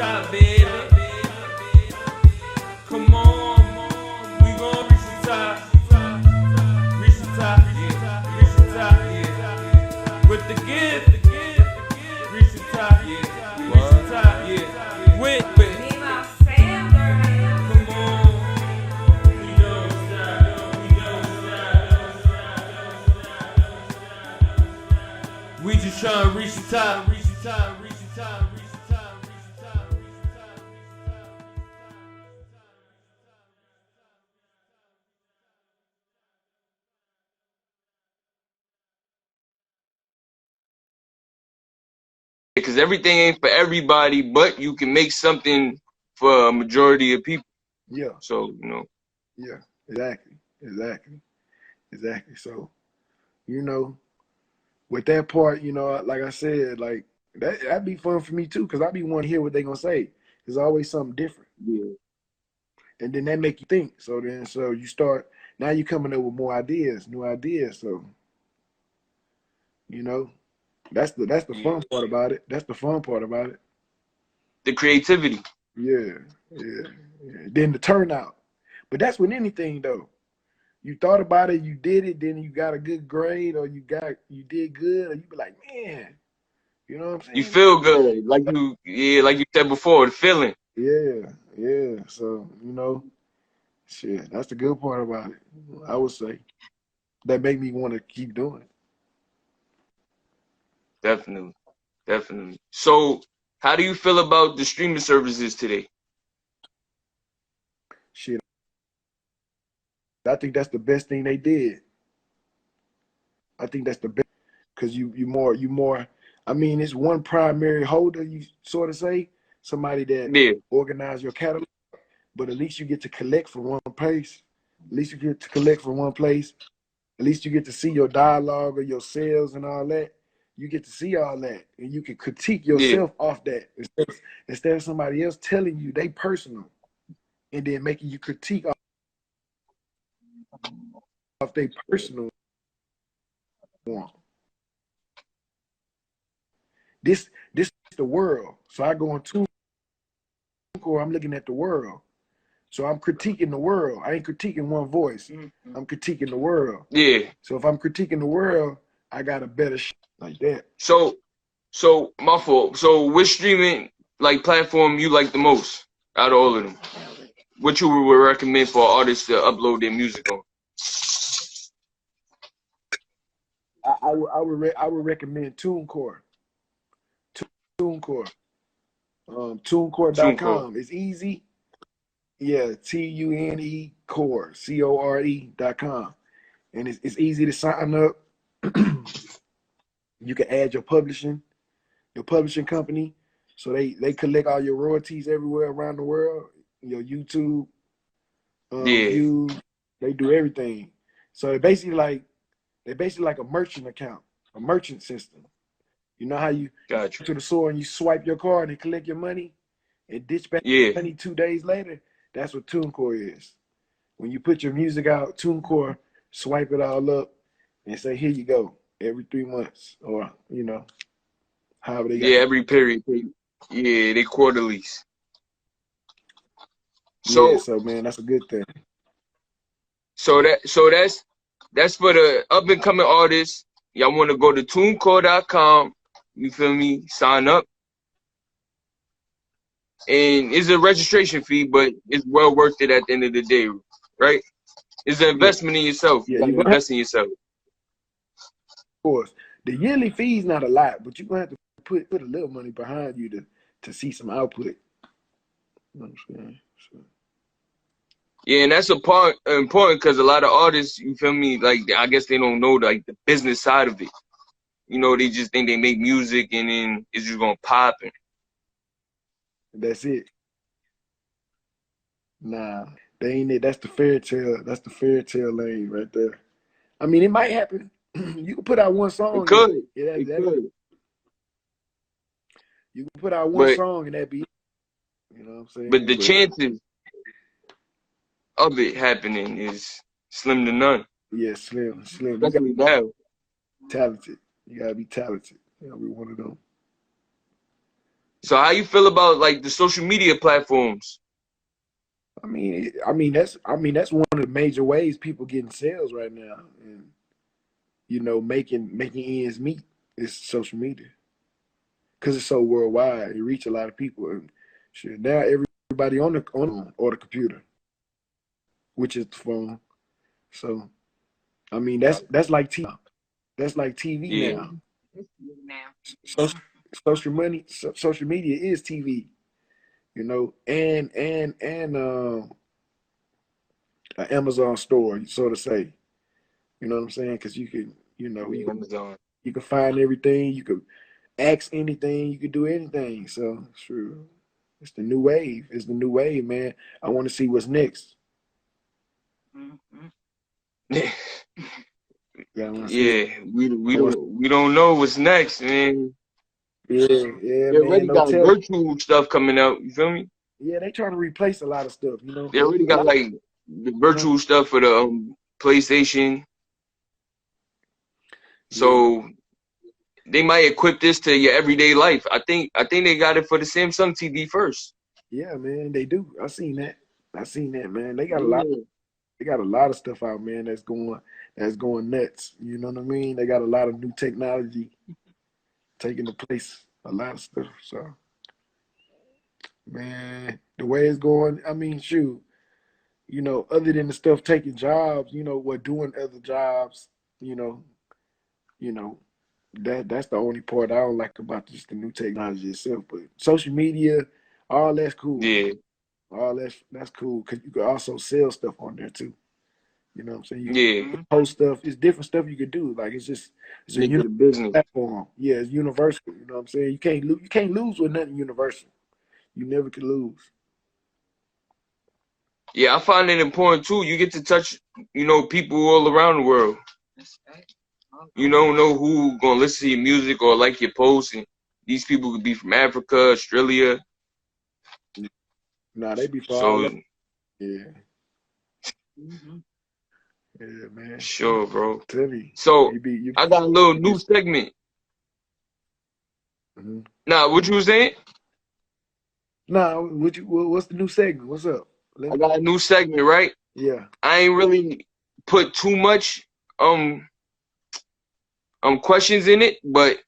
top, baby. Come on, we gon' reach the top. Reach the top, yeah. Reach the top, yeah. With the gift, reach the top, yeah. Reach the top, yeah. With it. Come on, we don't stop, we don't stop. We just tryna reach the top, reach the top, reach the top, reach the top, reach the top, reach the top, reach the top. Because everything ain't for everybody, but you can make something for a majority of people. Yeah. So, Yeah. Exactly. So, with that part, like I said, like that'd be fun for me too, because I be wanting to hear what they gonna say. There's always something different. yeah, And then that make you think. So you start, now you coming up with more ideas, new ideas. So, that's the yeah. fun part about it. That's the fun part about it. The creativity. Yeah. Then the turnout. But that's with anything though. You thought about it, you did it, then you got a good grade, or you did good, or you be like, man, you know what I'm You saying? feel good. Like you said before, the feeling. Yeah. So, shit, that's the good part about it. I would say that make me want to keep doing it. Definitely. Definitely. So, how do you feel about the streaming services today? Shit, I think that's the best thing they did. I think that's the best, because you more. I mean, it's one primary holder. You sort of say somebody that Yeah. organize your catalog, but at least you get to collect from one place. At least you get to collect from one place. At least you get to see your dialogue or your sales and all that. You get to see all that, and you can critique Yeah. yourself off that instead of somebody else telling you they personal and then making you critique off they personal one. This is the world. So I go on TuneCore, I'm looking at the world. So I'm critiquing the world. I ain't critiquing one voice. I'm critiquing the world. Yeah. So if I'm critiquing the world, I got a better shit like that. So my fault. So which streaming platform you like the most out of all of them? What you would recommend for artists to upload their music on? I would recommend TuneCore. TuneCore. TuneCore. TuneCore.com. It's easy. Yeah, TUNE Core, CORE.com. And it's easy to sign up. You can add your publishing company. So they collect all your royalties everywhere around the world, your YouTube Yeah. views, they do everything. So they basically like a merchant account, a merchant system. You know how you Got go you. to the store and you swipe your card and collect your money and ditch back Yeah. money 2 days later? That's what TuneCore is. When you put your music out, TuneCore swipe it all up and say, here you go, every 3 months, or however they got Yeah. it. Every period. Yeah. They quarterlies. Yeah, So so man, that's a good thing. that's for the up and coming artists. Y'all want to go to TuneCore.com. You feel me? Sign up. And it's a registration fee, but it's well worth it at the end of the day, right? It's an Yeah, investment in yourself. You yeah, gotta you're gonna have, invest in yourself. of course. The yearly fee's not a lot, but you're gonna have to put a little money behind you to see some output. You know what I'm saying? So, Yeah, and that's a part important because a lot of artists, you feel me, I guess they don't know the business side of it. They just think they make music and then it's just gonna pop. And that's it. Nah, they ain't it. That's the fairy tale. That's the fairy tale lane right there. I mean, it might happen. You can put out one it song and could, yeah, it could, you can put out one but song and that be, you know what I'm but saying? the But chances of it happening is slim to none, yeah, slim. You got especially now. talented. You gotta be talented. You gotta be one of them. So how you feel about like the social media platforms? That's one of the major ways people getting sales right now, and making ends meet is social media because it's so worldwide. It reach a lot of people, and shit, now everybody on the computer, which is the phone. So that's like TV. That's like TV Yeah, now. Social social media is TV. And an Amazon store, so to say. You know what I'm saying? Because you can, yeah, Amazon. you can find everything. You can ask anything. You can do anything. So sure, it's the new wave. It's the new wave, man. I want to see what's next. Yeah, I want to see what. Yeah, we I want. don't know what's next, man. Yeah, They man. already No got telling. virtual stuff coming out. You feel me? Yeah, they trying to replace a lot of stuff. They already A got lot. like the Uh-huh. virtual stuff for the PlayStation. Yeah, So they might equip this to your everyday life. I think they got it for the Samsung TV first. yeah, man. They do. I seen that. I seen that, man. They got a lot. Yeah, They got a lot of stuff out, man. That's going nuts. You know what I mean? They got a lot of new technology taking the place. A lot of stuff. So, man, the way it's going. I mean, shoot. Other than the stuff taking jobs, we're doing other jobs. You know, you know, that's the only part I don't like about just the new technology itself. But social media, all that's cool. yeah, All that's cool because you can also sell stuff on there too. You know what I'm saying? You yeah. can post stuff. It's different stuff you can do. Like it's a Make it universal a business. platform. Yeah, it's universal. You know what I'm saying? You can't lose with nothing universal. You never can lose. Yeah, I find it important too. You get to touch, people all around the world. You don't know who gonna listen to your music or like your posts, and these people could be from Africa, Australia. Nah, they be for all So that. Yeah, yeah, man. sure, bro. Tell me, So you I got a little be. new segment. Mhm. Nah, what you was saying? Nah, what's the new segment? What's up? I got a new segment, right? Yeah, I ain't really put too much um questions in it, but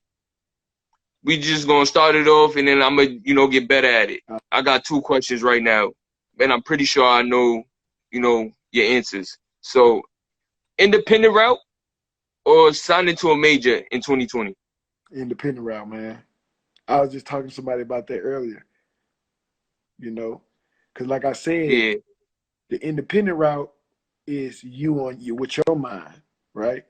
we just gonna start it off and then I'm gonna, get better at it. uh, I got two questions right now, and I'm pretty sure I know, your answers. So, independent route or signing to a major in 2020? independent route, man. I was just talking to somebody about that earlier. You know, because like I said, Yeah. the independent route is you on you with your mind, right?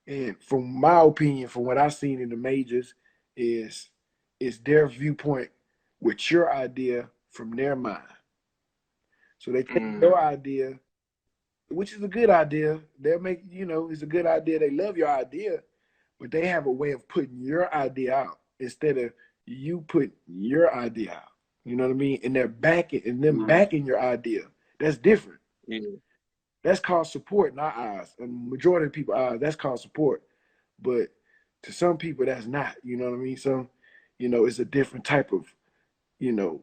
And from my opinion, from what I've seen in the majors, is is their viewpoint with your idea from their mind. So they take Mm, your idea, which is a good idea. They'll make it's a good idea. They love your idea, but they have a way of putting your idea out instead of you put your idea out. You know what I mean? And they're backing and them backing your idea. That's different. yeah. That's called support in our eyes. And majority of people eyes, that's called support. But to some people that's not. You know what I mean? So, it's a different type of,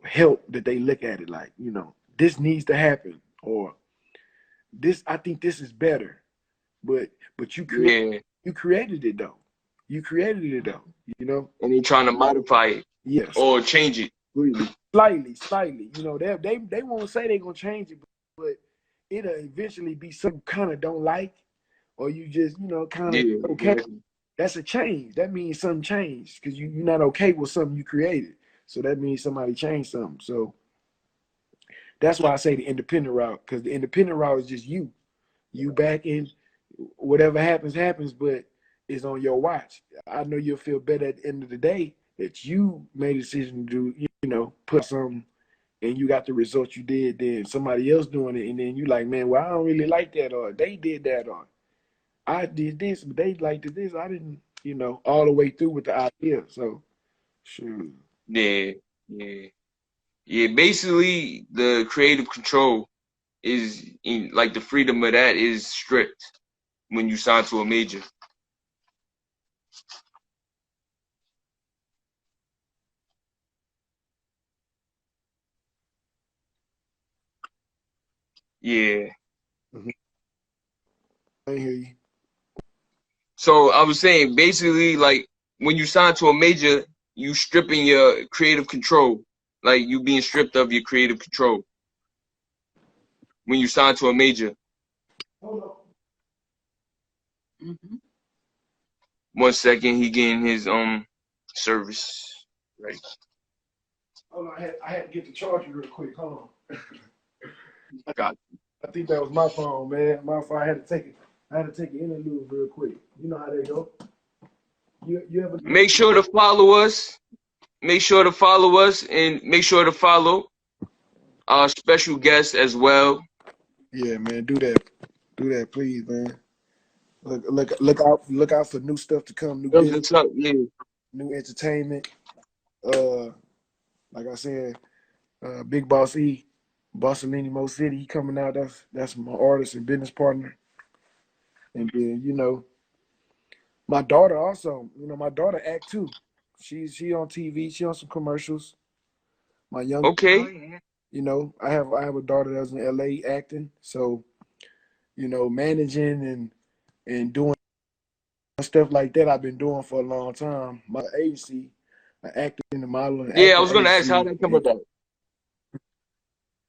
help that they look at it like, this needs to happen or this I think this is better. But but Yeah. you created it though. You created it though, you know? And they trying to modify it Yes. or change it completely. Slightly. They won't say they're gonna change it, but it'll eventually be some kind of don't like, or you just, kind of Yeah, okay. exactly. That's a change. That means something changed because you're not okay with something you created. So that means somebody changed something. So that's why I say the independent route, because the independent route is just you. You back in whatever happens, happens, but it's on your watch. I know you'll feel better at the end of the day that you made a decision to do, put something and you got the results you did, then somebody else doing it, and then you like, man, well, I don't really like that, or they did that, or I did this, but they liked this. I didn't, all the way through with the idea. So, sure. Yeah, yeah. Yeah, basically the creative control is like the freedom of that is stripped when you sign to a major. Yeah. I hear you. So I was saying, basically, like when you sign to a major, you stripping your creative control. Like you being stripped of your creative control when you sign to a major. Hold on. 1 second, he getting his service. Right. Hold on. I had to get the charger real quick. Hold on. Got I think that was my phone, man. My phone. I had to take it. I had to take an interlude real quick. You know how they go. You ever? Make sure to follow us. Make sure to follow us and make sure to follow our special guest as well. Yeah, man. Do that. Do that, please, man. Look out for new stuff to come, new guests, Yeah. new entertainment. Uh, like I said, Big Boss E, Bossalini Mo City, he coming out. That's my artist and business partner. And then my daughter also. My daughter act too. She on TV. She on some commercials. My young, Okay. I have a daughter that's in LA acting. So managing and doing stuff like that I've been doing for a long time. My agency, I acted in the modeling Yeah, I acting was gonna ask how agency, that come and about.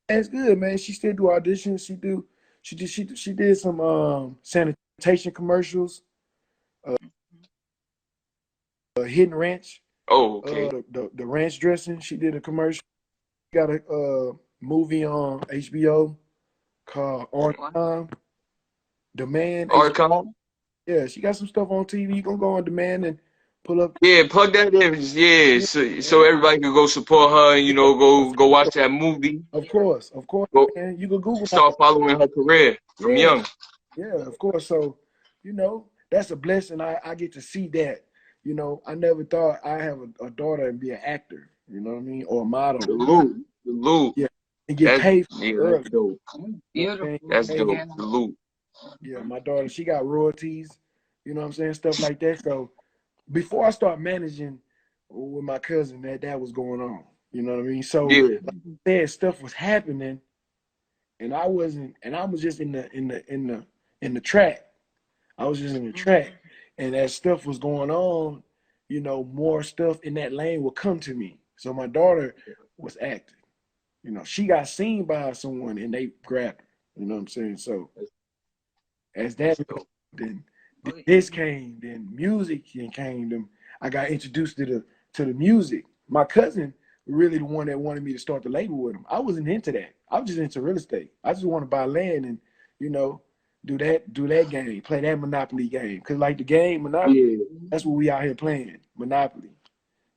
that's good, man. She still do auditions. She did some sanitation commercials, Hidden Ranch, Oh, okay. the ranch dressing. She did a commercial. Got a movie on HBO called On Time. Demand. Archon? Yeah, she got some stuff on TV. You can go on demand and pull up. Yeah, plug that in. Yeah, Yeah, so everybody can go support her and go watch that movie. of course, Go man. You can Google my. start following her career from Yeah, young. yeah, of course. So, that's a blessing. I get to see that. I never thought I have a daughter and be an actor. You know what I mean, or a model. The loot. Yeah, and get paid for it That's early. dope. Man, That's paid. dope. The loot. Yeah, my daughter, she got royalties. You know what I'm saying, stuff like that. So before I start managing with my cousin, that was going on. You know what I mean. So Yeah. like I said, stuff was happening, and I wasn't, and I was just in the track. I was just in the track. And as stuff was going on, more stuff in that lane would come to me. So my daughter was acting. She got seen by someone and they grabbed her. You know what I'm saying? So as that That's dope. then this came, then music came, then I got introduced to the music. My cousin really the one that wanted me to start the label with him. I wasn't into that. I was just into real estate. I just want to buy land and, you know, do that game, play that Monopoly game. Cause like the game Monopoly, Yeah. that's what we out here playing. Monopoly.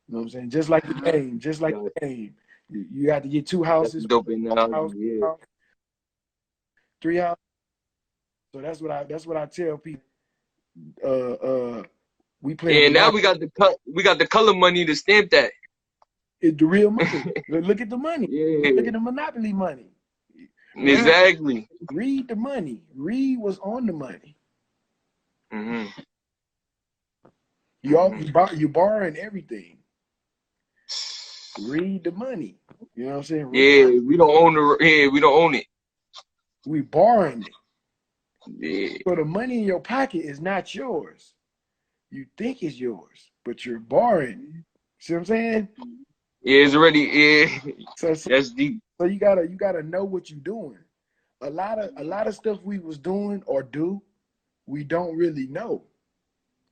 You know what I'm saying? Just like the game, just like Got the game. You got to get two That's a houses, dope analogy. house, Yeah. house, three houses. So that's what I tell people. We playing Yeah, now Monopoly. we got the color money to stamp that. It's the real money. Look at the money. Look Yeah. at the Monopoly money. Exactly. Read the money. Read what's on the money. hmm You borrowing everything. Read the money. You know what I'm saying? Yeah, we don't own we don't own it. We borrowing it. Yeah. So the money in your pocket is not yours. You think it's yours, but you're borrowing it. See what I'm saying? Yeah, it's already yeah. So so, That's deep. so you gotta know what you're doing. A lot of stuff we was doing or do, we don't really know.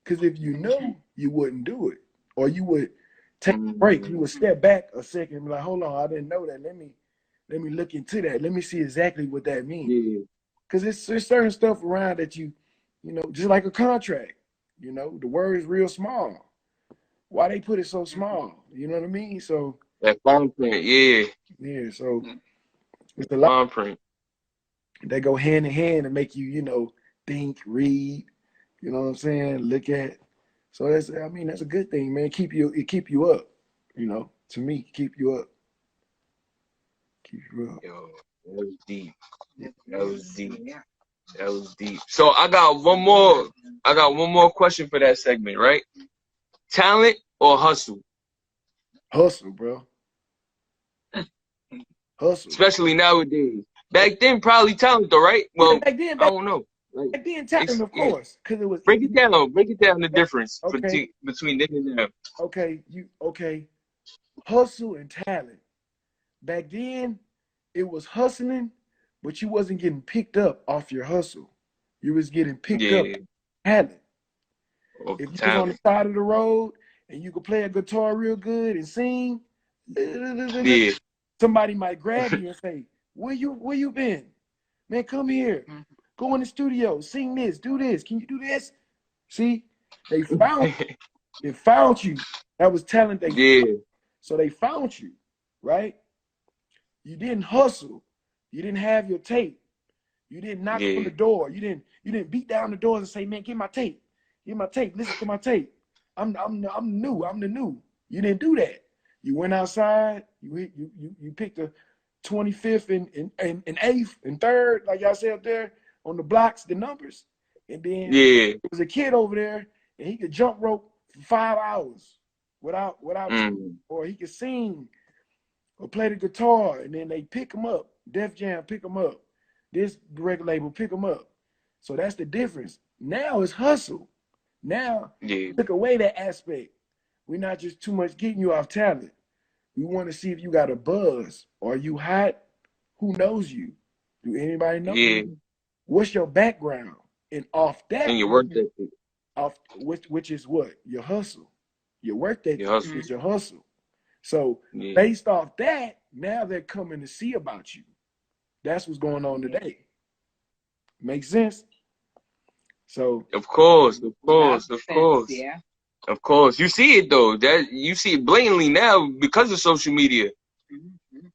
Because if you knew, you wouldn't do it. Or you would take a break. You would step back a second and be like, hold on, I didn't know that. Let me look into that. Let me see exactly what that means. Yeah. Because there's certain stuff around that just like a contract. The word is real small. Why they put it so small? You know what I mean? So That fine print. Yeah. yeah, so it's a lot Fine print. that go hand in hand and make you, think, read, you know what I'm saying, look at. So that's a good thing, man. It keep you up, to me, keep you up. Keep you up. Yo, that was deep. That was deep. That was deep. So I got one more. I got one more question for that segment, right? Talent or hustle? Hustle, bro. Hustle. Especially nowadays. Back then, probably talent though, right? Yeah, Well, I don't know. Like, back then, talent, of yeah. course, because it was Break it down. Break it down. The difference okay, between them and now. okay, hustle and talent. Back then, it was hustling, but you wasn't getting picked up off your hustle. You was getting picked up Yeah, talent. of If you was on the talent. side of the road and you could play a guitar real good and sing, Yeah, somebody might grab you and say, where you been? Man, come here. Go in the studio, sing this, do this. Can you do this? See, they found you. That was talent they yeah, so they found you, right? You didn't hustle. You didn't have your tape. You didn't knock on yeah, the door. You didn't beat down the doors and say, "Man, get my tape. Get my tape. Listen to my tape. I'm new. I'm the new." You didn't do that. You went outside. You picked the 25th and 8th and 3rd, like y'all say up there on the blocks, the numbers. And then yeah. there was a kid over there, and he could jump rope for 5 hours without Mm, or he could sing or play the guitar, and then they pick him up. Def Jam pick him up. This record label pick him up. So that's the difference. Now it's hustle. Now yeah, we took away that aspect. We're not just too much getting you off talent. We want to see if you got a buzz. Are you hot? Who knows you? Do anybody know yeah. you? What's your background? And off And that, your work ethic, off which is what? Your hustle. Your work your ethic hustle. is your hustle. So Yeah, based off that, now they're coming to see about you. That's what's going on today. Make sense? So of course, of That course, of makes sense, course, yeah. of course. You see it though. That you see it blatantly now because of social media. Mhm.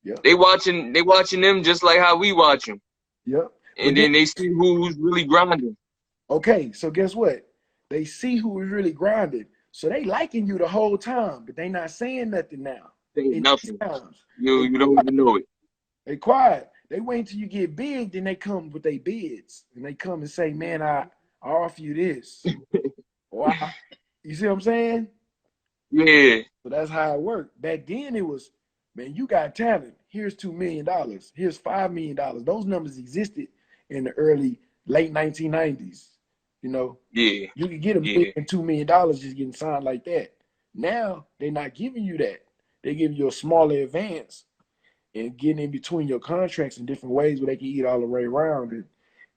yep, They watching them just like how we watch them, yep. But and then then they see who's really grinding. okay, so guess what? They see who is really grinding. So they liking you the whole time, but they not saying nothing now. Ain't In these nothing. times. They You don't even know it. they quiet. They wait until you get big, then they come with their bids. And they come and say, man, I offer you this. Or you see what I'm saying? Yeah, So that's how it worked. Back then it was, man, you got talent. Here's $2 million. Here's $5 million. Those numbers existed in the late 1990s. You know, yeah, you could get a yeah. million, $2 million just getting signed like that. Now they're not giving you that. They give you a smaller advance and getting in between your contracts in different ways where they can eat all the way around,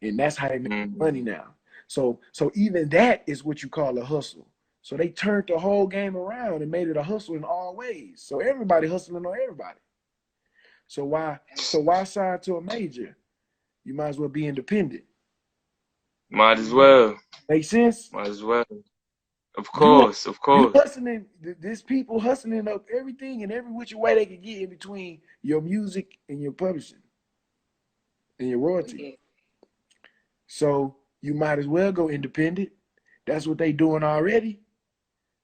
and that's how they make money Mm, now. So even that is what you call a hustle. So they turned the whole game around and made it a hustle in all ways. So everybody hustling on everybody. So why sign to a major? You might as well be independent. might as well. Make sense? Might as well. Of You course, of you course. hustling. There's people hustling up everything and every which way they can get in between your music and your publishing and your royalty. Yeah. So you might as well go independent. That's what they doing already.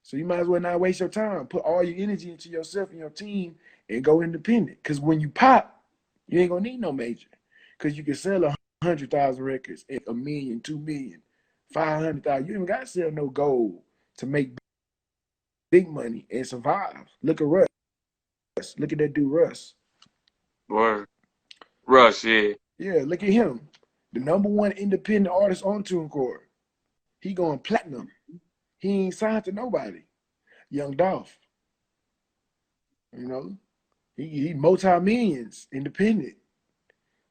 So you might as well not waste your time. Put all your energy into yourself and your team and go independent. Because when you pop, you ain't gonna need no major. Because you can sell 100,000 records at a million, 2 million, 500,000. You even got to sell no gold to make big money and survive. Look at Russ. Look at that dude Russ. Word. Rush, yeah. Yeah, look at him. The #1 independent artist on TuneCore. He going platinum. He ain't signed to nobody. Young Dolph, you know, he multi-millions, independent.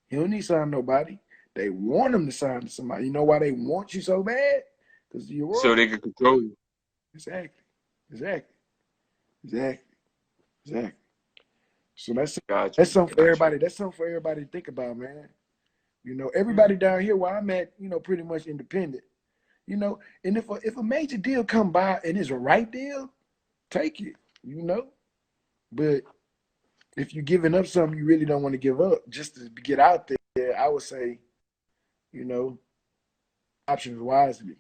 He don't need to sign to nobody. They want him to sign to somebody. You know why they want you so bad? Because you're So wrong. they can control you. Exactly. Exactly. Exactly. Exactly. So that's Got that's you. something for Got you. everybody. That's something for everybody to think about, man. You know, everybody down here where I'm at, pretty much independent. And if a major deal come by and it's a right deal, take it. But if you're giving up something you really don't want to give up just to get out there, I would say, you know, options wisely.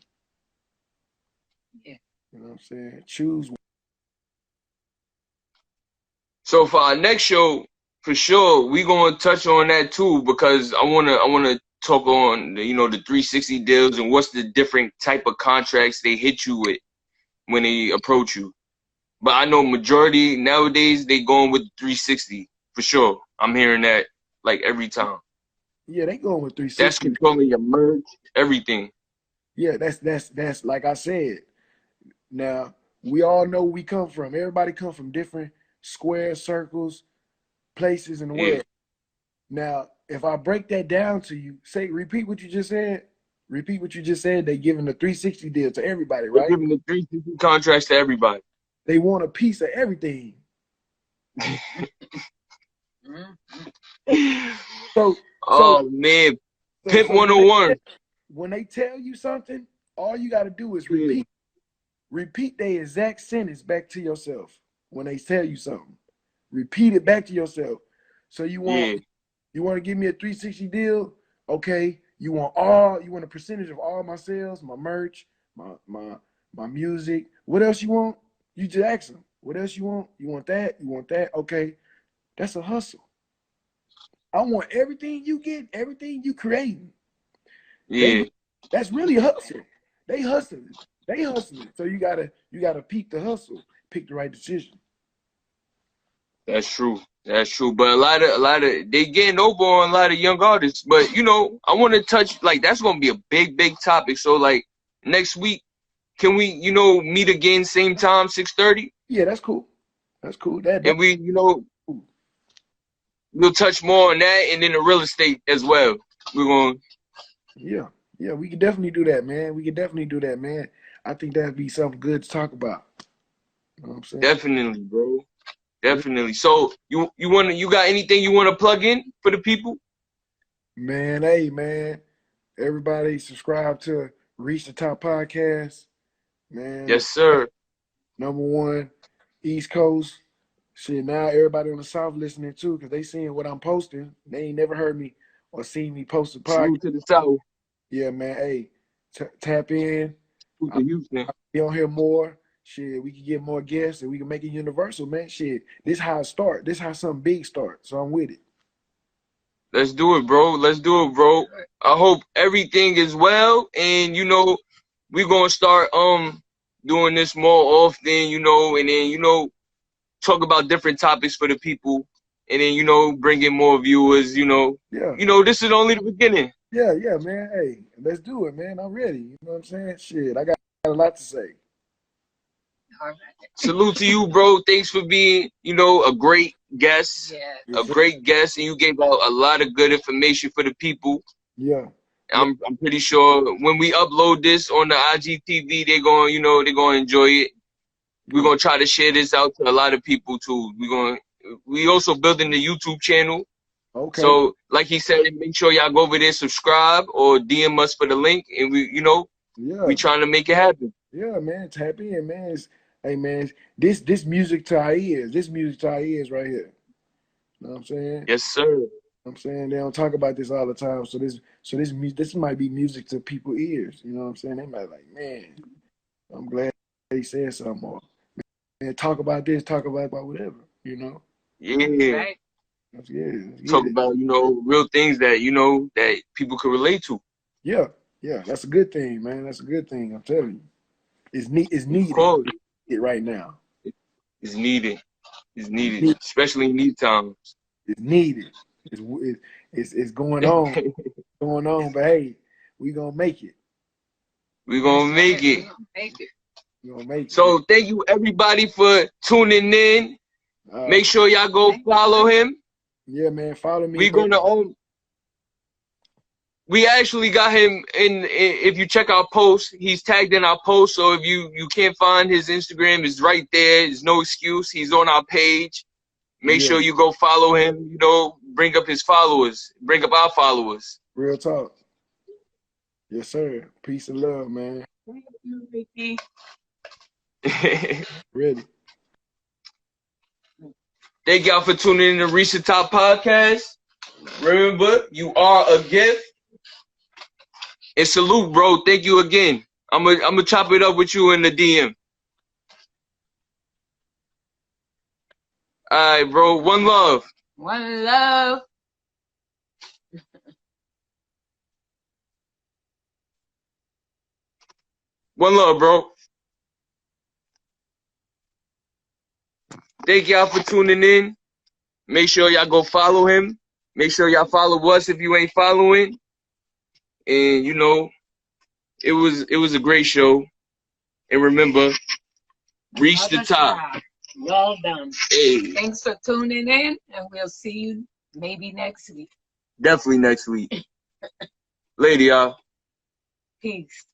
Yeah. You know what I'm saying? Choose. So for our next show, for sure, we gonna touch on that too because I wanna talk on the 360 deals and what's the different type of contracts they hit you with when they approach you. But I know majority nowadays they going with 360 for sure. I'm hearing that like every time. Yeah, they going with That's 360. controlling your merch, everything. Yeah, that's like I said. Now we all know where we come from. Everybody come from different squares, circles, places in the Yeah. world. Now, if I break that down to you, say repeat what you just said. Repeat what you just said. They giving the 360 deal to everybody, They're right? giving the 360 contracts to everybody. They want a piece of everything. So so Oh man, Pimp so when they 101. when they tell you something, all you got to do is Yeah, repeat the exact sentence back to yourself when they tell you something. Repeat it back to yourself. So yeah, you want to give me a 360 deal? Okay. You want a percentage of all my sales, my merch, my music. What else you want? You just ask them. What else you want? You want that? You want that? Okay. That's a hustle. I want everything you get, everything you creating. They yeah. that's really a hustle. They hustling. They hustling. So you gotta peak the hustle, pick the right decision. That's true. That's true. But a lot of they getting over on a lot of young artists. But I want to touch like that's gonna be a big topic. So like next week, can we meet again same time 6:30, Yeah, that's cool. That's cool. That and we cool. we'll touch more on that and then the real estate as well. We're gonna Yeah. Yeah, we can definitely do that, man. We can definitely do that, man. I think that'd be something good to talk about. You know what I'm saying? definitely, bro. Definitely. So you got anything you want to plug in for the people? Man, hey man. Everybody subscribe to Reach the Top Podcast. Man, Yes, sir. number one, East Coast. Shit, now everybody on the South listening too, because they seeing what I'm posting. They ain't never heard me or seen me post a podcast. Salute to the South. Yeah, man. Hey, tap in. Salute I'll to Houston. be on here more. Shit, we can get more guests and we can make it universal, man. Shit, this how it start. This how something big start. So I'm with it. Let's do it, bro. Let's do it, bro. I hope everything is well, and we're gonna start doing this more often, and then talk about different topics for the people, and then bring in more viewers. Yeah, This is only the beginning. yeah, man. Hey, let's do it, man. I'm ready. You know what I'm saying? Shit, I got a lot to say. All right. Salute to you, bro. Thanks for being, a great guest, Yes. Yes, sir. and you gave out a lot of good information for the people. Yeah, yeah, I'm pretty sure when we upload this on the IGTV, they're gonna enjoy it. We're yeah. gonna try to share this out to a lot of people too. We also building the YouTube channel. Okay. So like he said, make sure y'all go over there, subscribe or DM us for the link, and we Yeah, trying to make it happen. yeah, man. Tap in, man. Hey, man. This music to our ears. This music to our ears right here. You know what I'm saying? Yes, sir. I'm saying they don't talk about this all the time. So this might be music to people's ears. You know what I'm saying? They might like, man, I'm glad they said something more. Man, talk about this, talk about whatever. You know? Yeah. Right. Let's get it. Let's get Talk it. about, real things that, that people can relate to. Yeah, yeah. That's a good thing, man. That's a good thing. I'm telling you, it's Of needed course, it right now. it's needed. It's It's needed, needed. especially in these times. It's needed. It's going on. But hey, we gonna make it. We're gonna That's make right. it. Make it. We gonna make it. So thank you everybody for tuning in. Make sure y'all go follow him. Yeah, man. Follow me. We're gonna we actually got him in. If you check our post, he's tagged in our post. So if you can't find his Instagram, it's right there. There's no excuse. He's on our page. Make Yeah, sure you go follow him. Bring up his followers. Bring up our followers. real talk. Yes, sir. Peace and love, man. Ready. Thank y'all for tuning in to Reach the Top podcast. Remember, you are a gift. And salute, bro. Thank you again. I'm gonna chop it up with you in the DM. All right, bro. One love. One love. One love, bro. Thank y'all for tuning in. Make sure y'all go follow him. Make sure y'all follow us if you ain't following. And you know, it was a great show. And remember, reach the top. Well done. Hey. Thanks for tuning in, and we'll see you maybe next week. Definitely next week. Later, y'all. Peace.